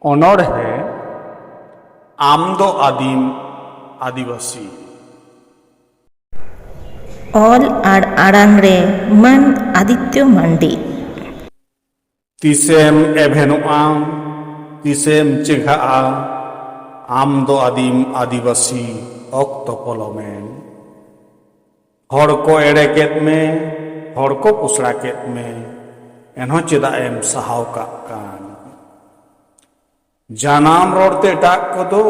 অনড়হে আমদো আদিম আদিবাসী ऑल और आड़ांग रे मन आदित्य मांडी तिसेम एभेनुआ तिसेम चेघा आमदो आदिम आदिवासी ऑक्ट पलमेन हर को एड़े केत में हर को पुसड़ा केत में एनहों चेदा एम सहाव कान जानाम रोडते टाक को दो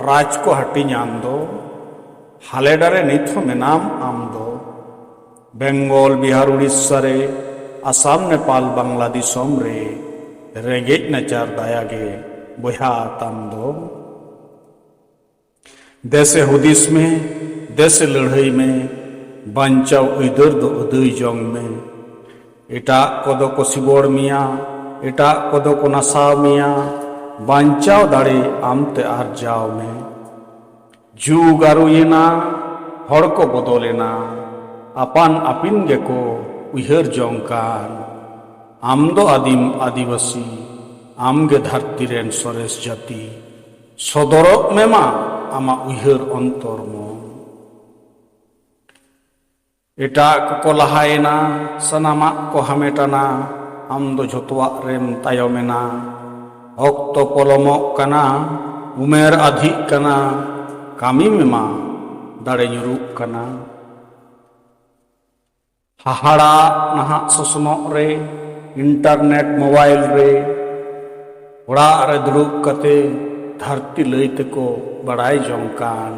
राज को हटी नाम दो हालेडारे निथो में नाम आम दो बेंगल बिहार उड़ीसा रे आसाम नेपाल बांग्लादेश रे रेंगेज नाचार दायागे बहा ताम दो देशे हुदिस में देशे लड़ाई में बांचाव इधर दो उदय जंग में एटा कोदो को सिबोड़ मिया एटा कोदो को नसाव मिया बांचाव दाड़े आमते आरजाव में जुग आरुयेना हर को बदलेना आपान आपिन गेको उहर जंकान आमदो आदिम आदिवासी आमगे धरती रेन सरेस जाति सदरक मेमा आमा उहर अंतरम एटा को लहायना सनामा को हमेटाना आमदो झोतवा रेम तायमेना ऑक्ट पलमक कना उमेर आधिक कना कामी मेमा दाड़े nyuruk कना हाहाड़ा नहा ससनक रे इंटरनेट मोबाइल रे ओड़ा रे दुड़ुब कते धरती लईते को बड़ाई जंकान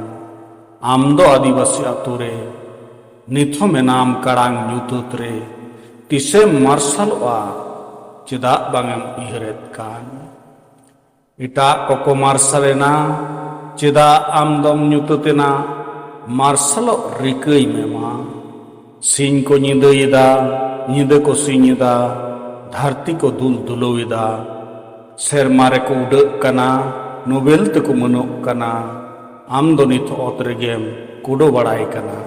आमदो आदिवासी आतु रे निथो में नाम कड़ांग ᱧᱩᱛᱩᱛ रे तिसे मार्शलवा चेदा बांगेम उयहरेत कान इटा कोको मार्शलेना चेदा आमदम ᱧᱩᱛᱩᱛᱮना मार्शल रिकई मेमा सिंह को निंदयदा निंदा को सिंहदा धरती को दुल दुलवेदा सेरमारे को उड़क कना नोबेल तक मनोक कना आम दो नित ओत रेगेम कुडो बड़ाई कना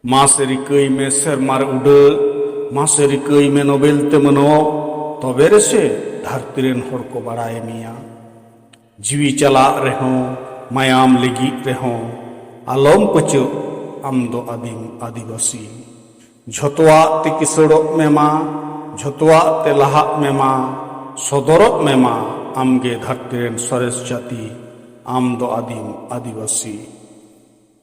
मासे रिकई में सेरमारे उड़क मासे रिकई में नोबेल ते मनो तबेरे से धरती रेन हर को बड़ाई मिया जीवी चला रहो मायाम लगी रहो आलम पचो आमदो आदिम आदिवासी झोतवा ते किसड़क मेमा झोतवा ते लहाक मेमा सदरक मेमा आमगे धरती रेन सरेस जाति आमदो आदिम आदिवासी।